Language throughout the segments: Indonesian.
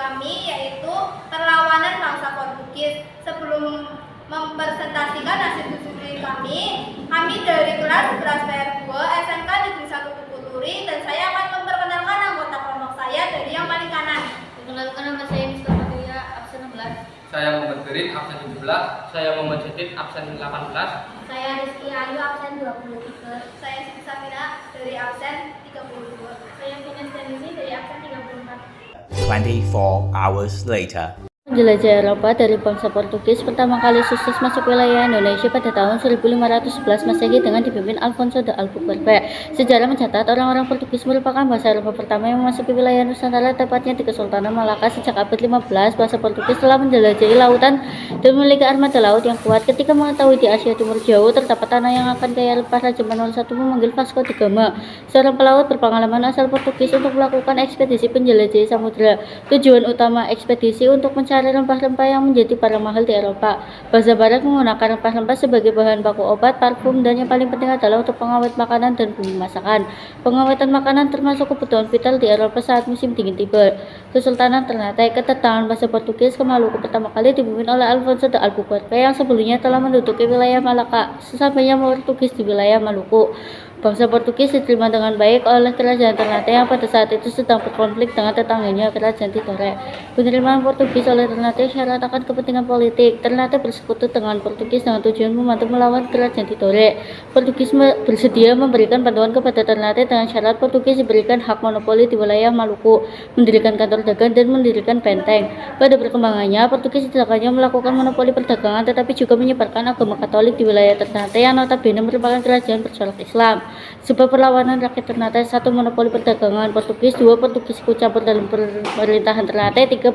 kami yaitu perlawanan bangsa Portugis. Sebelum mempresentasikan hasil studi kami dari kelas 11 PR2 SMK Negeri 1 Bukuturi, dan saya akan memperkenalkan anggota kelompok saya dari yang paling kanan. Perkenalkan, nama saya Mister Maria, absen 16. Saya Muhammad Gerin, absen 17. Saya Muhammad Jadid, absen 18. Saya Rizky Ayu, absen 23. Saya Siti Samira dari absen 32. Saya Vina Stanisi dari absen 34. 24 hours later. Penjelajah Eropa dari bangsa Portugis pertama kali sukses masuk wilayah Indonesia pada tahun 1511 Masehi dengan dipimpin Alfonso de Albuquerque. Sejarah mencatat orang-orang Portugis merupakan bangsa Eropa pertama yang memasuki wilayah Nusantara, tepatnya di Kesultanan Malaka. Sejak abad 15, bangsa Portugis telah menjelajahi lautan dan memiliki armada laut yang kuat. Ketika mengetahui di Asia Timur jauh terdapat tanah yang akan kaya rempah, Raja Manuel I memanggil Vasco da Gama, seorang pelaut berpengalaman asal Portugis, untuk melakukan ekspedisi penjelajahan samudera. Tujuan utama ekspedisi untuk mencari rempah-rempah yang menjadi barang mahal di Eropa. Bangsa Barat menggunakan rempah-rempah sebagai bahan baku obat, parfum, dan yang paling penting adalah untuk pengawet makanan dan bumbu masakan. Pengawetan makanan termasuk kebutuhan vital di Eropa saat musim dingin tiba. Kesultanan Ternate. Kedatangan bangsa Portugis ke Maluku pertama kali dipimpin oleh Alfonso de Albuquerque yang sebelumnya telah menduduki wilayah Malaka. Sesampainya Portugis di wilayah Maluku, bangsa Portugis diterima dengan baik oleh kerajaan Ternate yang pada saat itu sedang berkonflik dengan tetangganya, kerajaan Tidore. Penerimaan Portugis oleh Ternate syarat akan kepentingan politik. Ternate bersekutu dengan Portugis dengan tujuan membantu melawan kerajaan Tidore. Portugis bersedia memberikan bantuan kepada Ternate dengan syarat Portugis diberikan hak monopoli di wilayah Maluku, mendirikan kantor dagang, dan mendirikan benteng. Pada perkembangannya, Portugis tidak hanya melakukan monopoli perdagangan tetapi juga menyebarkan agama Katolik di wilayah Ternate yang notabene merupakan kerajaan bercorak Islam. Sebab perlawanan rakyat Ternate: 1. Monopoli perdagangan Portugis. 2. Portugis ikut campur dalam pemerintahan Ternate. 3.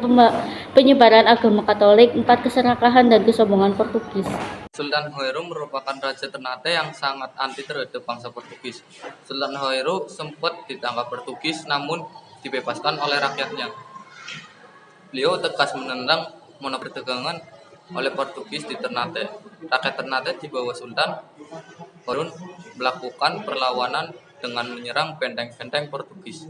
Penyebaran agama Katolik. 4. Keserakahan dan kesombongan Portugis. Sultan Hoero merupakan raja Ternate yang sangat anti terhadap bangsa Portugis. Sultan Hoero sempat ditangkap Portugis namun dibebaskan oleh rakyatnya. Beliau tegas menentang monopoli perdagangan oleh Portugis di Ternate. Rakyat Ternate di bawah Sultan Hoero melakukan perlawanan dengan menyerang benteng-benteng Portugis.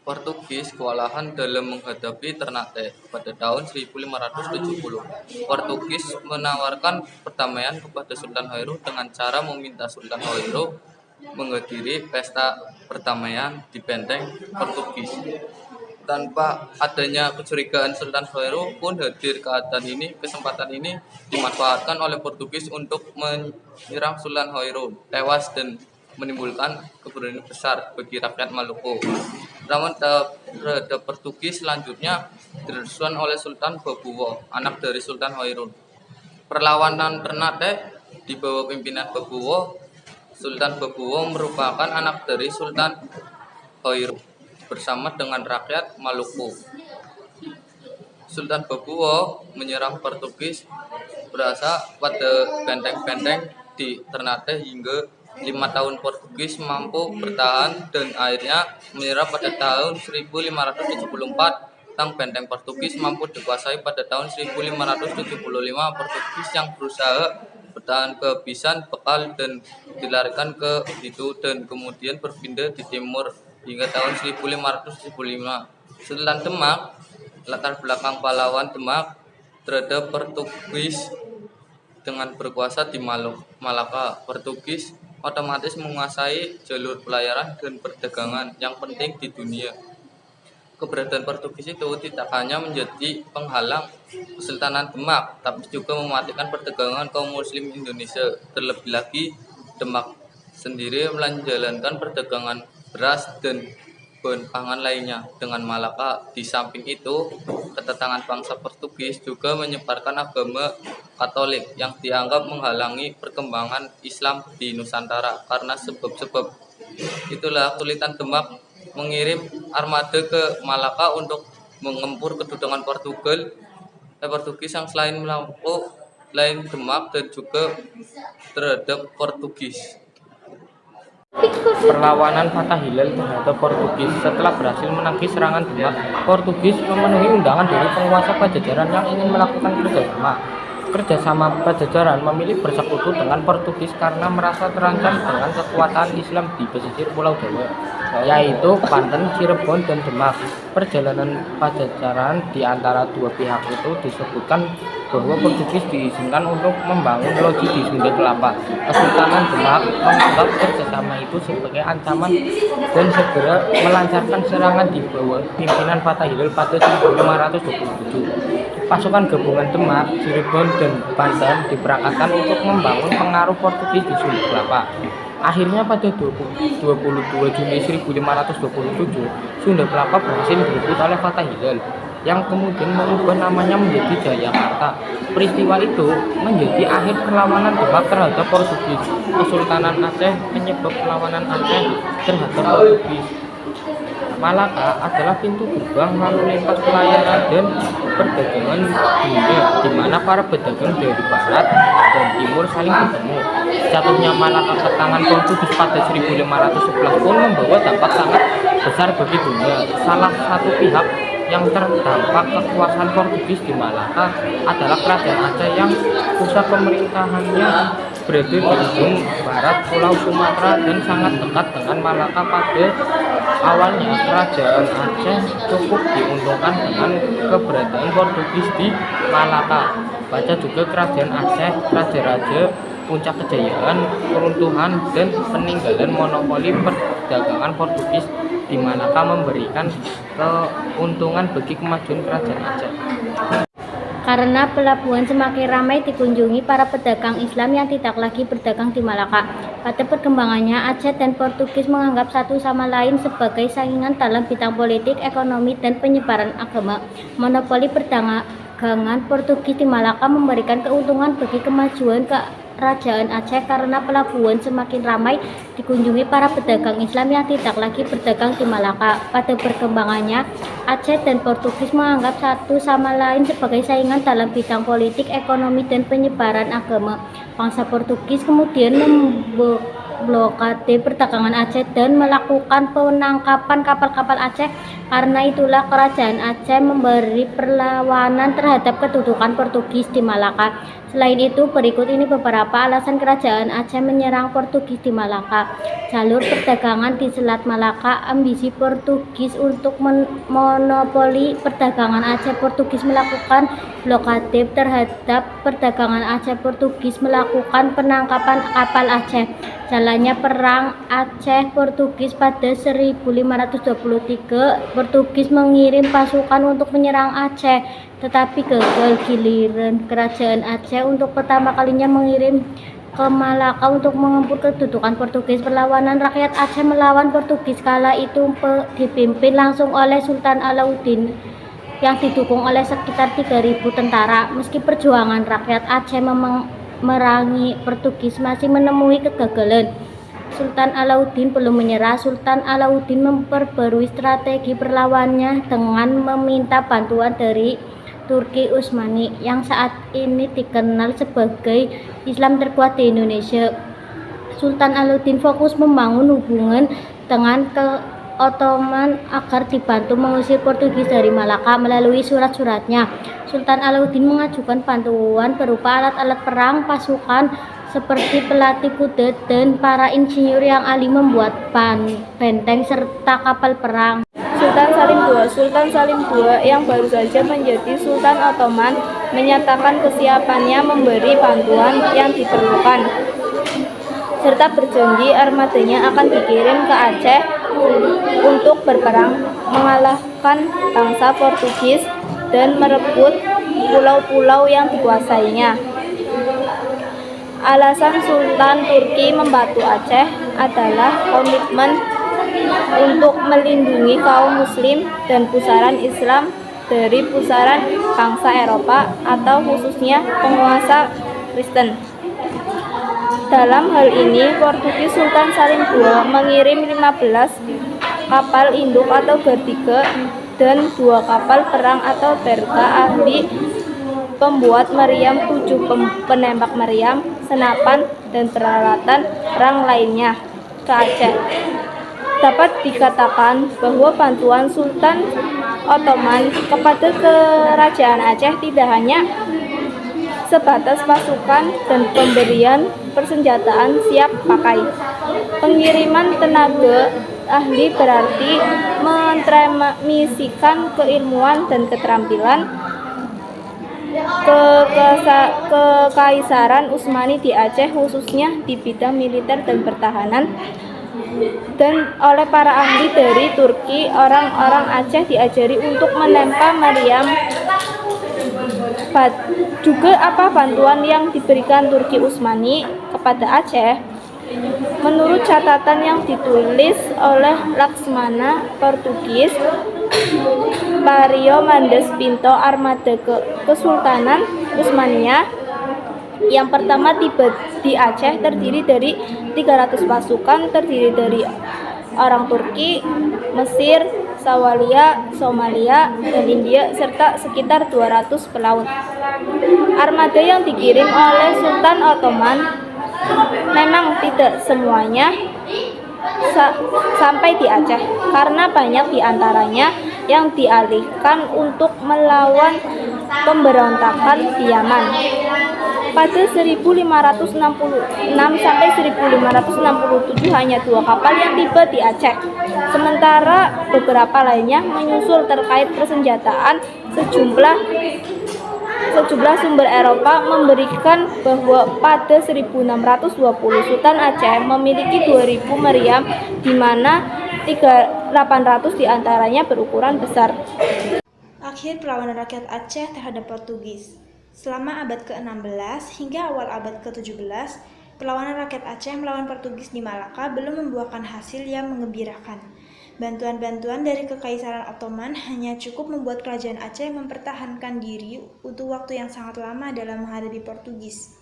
Portugis kewalahan dalam menghadapi Ternate. Pada tahun 1570, Portugis menawarkan perdamaian kepada Sultan Hoero dengan cara meminta Sultan Hoero menghadiri pesta perdamaian di benteng Portugis. Tanpa adanya kecurigaan, Sultan Hoero pun hadir. Kesempatan ini dimanfaatkan oleh Portugis untuk menyerang Sultan Hoero, tewas dan menimbulkan kerugian besar bagi rakyat Maluku. Namun terhadap Portugis selanjutnya dilakukan oleh Sultan Babuwo, anak dari Sultan Hoero. Perlawanan Ternate di bawah pimpinan Babuwo. Sultan Babuwo merupakan anak dari Sultan Hoero bersama dengan rakyat Maluku. Sultan Babuwo menyerang Portugis berasa pada benteng-benteng di Ternate hingga 5 tahun Portugis mampu bertahan dan akhirnya menyerah pada tahun 1574. Tentang benteng Portugis mampu dikuasai pada tahun 1575. Portugis yang berusaha bertahan kehabisan bekal dan dilarikan ke situ dan kemudian berpindah di timur hingga tahun 1575. Sultan Demak, latar belakang pahlawan Demak terhadap Portugis dengan berkuasa di Malaka. Portugis otomatis menguasai jalur pelayaran dan perdagangan yang penting di dunia. Keberadaan Portugis itu tidak hanya menjadi penghalang Kesultanan Demak, tapi juga mematikan perdagangan kaum muslim Indonesia. Terlebih lagi, Demak sendiri menjalankan perdagangan beras dan bahan pangan lainnya dengan Malaka. Di samping itu, kedatangan bangsa Portugis juga menyebarkan agama Katolik yang dianggap menghalangi perkembangan Islam di Nusantara. Karena sebab-sebab itulah kesulitan Demak mengirim armada ke Malaka untuk mengempur kedudukan Portugis yang selain Demak dan juga terhadap Portugis. Perlawanan Fatah Hilal terhadap Portugis. Setelah berhasil menagih serangan Demak, Portugis memenuhi undangan dari penguasa Pajajaran yang ingin melakukan kerjasama. kerjasama Pajajaran memilih bersekutu dengan Portugis karena merasa terancam dengan kekuatan Islam di pesisir Pulau Jawa, yaitu Banten, Cirebon, dan Demak. Perjalanan Pajajaran di antara dua pihak itu disebutkan bahwa Portugis diizinkan untuk membangun loji di Sunda Kelapa. Kesultanan Demak menganggap kerjasama itu sebagai ancaman dan segera melancarkan serangan di bawah pimpinan Fatah Hilal pada 1527. Pasukan gabungan Demak, Cirebon, dan Banten diberangkatkan untuk membangun pengaruh Portugis di Sunda Kelapa. Akhirnya pada 22 Juni 1527, Sunda Kelapa berhasil direbut oleh Fatah Hilal yang kemudian mengubah namanya menjadi Jayakarta. Peristiwa itu menjadi akhir perlawanan Demak terhadap Portugis. Kesultanan Aceh menyebab perlawanan Aceh terhadap Portugis. Malaka adalah pintu gerbang lalu lintas pelayaran dan perdagangan dunia, di mana para pedagang dari barat dan timur saling bertemu. Jatuhnya Malaka ke tangan Portugis pada 1511 pun membawa dampak sangat besar bagi dunia. Salah satu pihak yang terdampak kekuasaan Portugis di Malaka adalah Kerajaan Aceh yang pusat pemerintahannya berada di ujung barat Pulau Sumatera dan sangat dekat dengan Malaka. Pada awalnya Kerajaan Aceh cukup diuntungkan dengan keberadaan Portugis di Malaka. Baca juga Kerajaan Aceh, Raja-Raja, puncak kejayaan, keruntuhan, dan peninggalan monopoli perdagangan Portugis di Malaka memberikan keuntungan bagi kemajuan Kerajaan Aceh. Karena pelabuhan semakin ramai dikunjungi para pedagang Islam yang tidak lagi berdagang di Malaka. Pada perkembangannya, Aceh dan Portugis menganggap satu sama lain sebagai saingan dalam bidang politik, ekonomi, dan penyebaran agama. Monopoli perdagangan Portugis di Malaka memberikan keuntungan bagi kemajuan Kerajaan Aceh karena pelabuhan semakin ramai dikunjungi para pedagang Islam yang tidak lagi berdagang di Malaka. Pada perkembangannya, Aceh dan Portugis menganggap satu sama lain sebagai saingan dalam bidang politik, ekonomi, dan penyebaran agama. Bangsa Portugis kemudian memblokade perdagangan Aceh dan melakukan penangkapan kapal-kapal Aceh. Karena itulah Kerajaan Aceh memberi perlawanan terhadap kedudukan Portugis di Malaka. Selain itu, berikut ini beberapa alasan Kerajaan Aceh menyerang Portugis di Malaka. Jalur perdagangan di Selat Malaka, ambisi Portugis untuk monopoli perdagangan Aceh. Portugis melakukan blokade terhadap perdagangan Aceh. Portugis melakukan penangkapan kapal Aceh. Jalannya perang Aceh-Portugis pada 1523, Portugis mengirim pasukan untuk menyerang Aceh, tetapi gagal. Giliran Kerajaan Aceh untuk pertama kalinya mengirim ke Malaka untuk mengempur kedudukan Portugis. Perlawanan rakyat Aceh melawan Portugis kala itu dipimpin langsung oleh Sultan Alauddin yang didukung oleh sekitar 3.000 tentara. Meski perjuangan rakyat Aceh merangi Portugis masih menemui kegagalan, Sultan Alauddin belum menyerah. Sultan Alauddin memperbarui strategi perlawanannya dengan meminta bantuan dari Turki Utsmani yang saat ini dikenal sebagai Islam terkuat di Indonesia. Sultan Alauddin fokus membangun hubungan dengan Ottoman agar dibantu mengusir Portugis dari Malaka. Melalui surat-suratnya, Sultan Alauddin mengajukan bantuan berupa alat-alat perang, pasukan seperti pelatih kuda, dan para insinyur yang ahli membuat benteng serta kapal perang. Sultan Salim II yang baru saja menjadi Sultan Ottoman menyatakan kesiapannya memberi bantuan yang diperlukan, serta berjanji armadanya akan dikirim ke Aceh untuk berperang mengalahkan bangsa Portugis dan merebut pulau-pulau yang dikuasainya. Alasan Sultan Turki membantu Aceh adalah komitmen untuk melindungi kaum muslim dan pusaran Islam dari pusaran bangsa Eropa atau khususnya penguasa Kristen. Dalam hal ini, Portugis Sultan Salim II mengirim 15 kapal induk atau bertiga dan 2 kapal perang atau berka ahli pembuat meriam, 7 penembak meriam, senapan, dan peralatan perang lainnya ke Aceh. Dapat dikatakan bahwa bantuan Sultan Ottoman kepada Kerajaan Aceh tidak hanya sebatas pasukan dan pemberian persenjataan siap pakai. Pengiriman tenaga ahli berarti mentransmisikan keilmuan dan keterampilan Kekaisaran Utsmani di Aceh, khususnya di bidang militer dan pertahanan, dan oleh para ahli dari Turki. Orang-orang Aceh diajari untuk menempa meriam juga bantuan yang diberikan Turki Utsmani kepada Aceh. Menurut catatan yang ditulis oleh Laksmana Portugis Mario Mendes Pinto, armada Kesultanan Utsmaniyah yang pertama tiba di Aceh terdiri dari 300 pasukan, terdiri dari orang Turki, Mesir, Somalia, dan India, serta sekitar 200 pelaut. Armada yang dikirim oleh Sultan Ottoman memang tidak semuanya sampai di Aceh, karena banyak di antaranya yang dialihkan untuk melawan pemberontakan di Yaman. Pada 1566 sampai 1567 hanya 2 kapal yang tiba di Aceh, sementara beberapa lainnya menyusul terkait persenjataan. Sejumlah sumber Eropa memberikan bahwa pada 1620 Sultan Aceh memiliki 2000 meriam, di mana 800 diantaranya berukuran besar. Akhir perlawanan rakyat Aceh terhadap Portugis. Selama abad ke-16 hingga awal abad ke-17, perlawanan rakyat Aceh melawan Portugis di Malaka belum membuahkan hasil yang menggembirakan. Bantuan-bantuan dari Kekaisaran Ottoman hanya cukup membuat kerajaan Aceh mempertahankan diri untuk waktu yang sangat lama dalam menghadapi Portugis.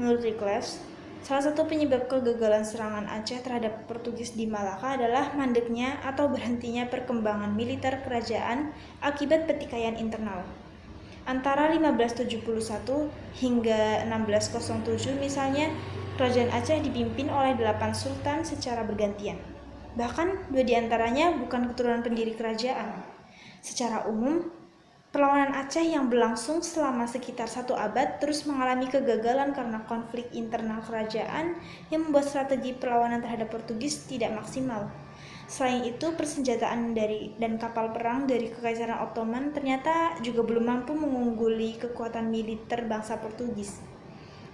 Menurut Reclus, salah satu penyebab kegagalan serangan Aceh terhadap Portugis di Malaka adalah mandeknya atau berhentinya perkembangan militer kerajaan akibat pertikaian internal. Antara 1571 hingga 1607 misalnya, kerajaan Aceh dipimpin oleh 8 sultan secara bergantian. Bahkan 2 diantaranya bukan keturunan pendiri kerajaan. Secara umum, perlawanan Aceh yang berlangsung selama sekitar 1 abad terus mengalami kegagalan karena konflik internal kerajaan yang membuat strategi perlawanan terhadap Portugis tidak maksimal. Selain itu, persenjataan dan kapal perang dari Kekaisaran Ottoman ternyata juga belum mampu mengungguli kekuatan militer bangsa Portugis.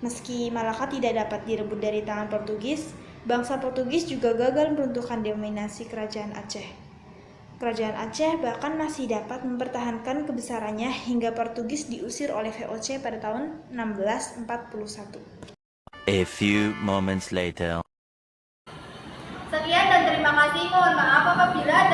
Meski Malaka tidak dapat direbut dari tangan Portugis, bangsa Portugis juga gagal meruntuhkan dominasi kerajaan Aceh. Kerajaan Aceh bahkan masih dapat mempertahankan kebesarannya hingga Portugis diusir oleh VOC pada tahun 1641. A few moments later. Sekian dan terima kasih. Mohon maaf apabila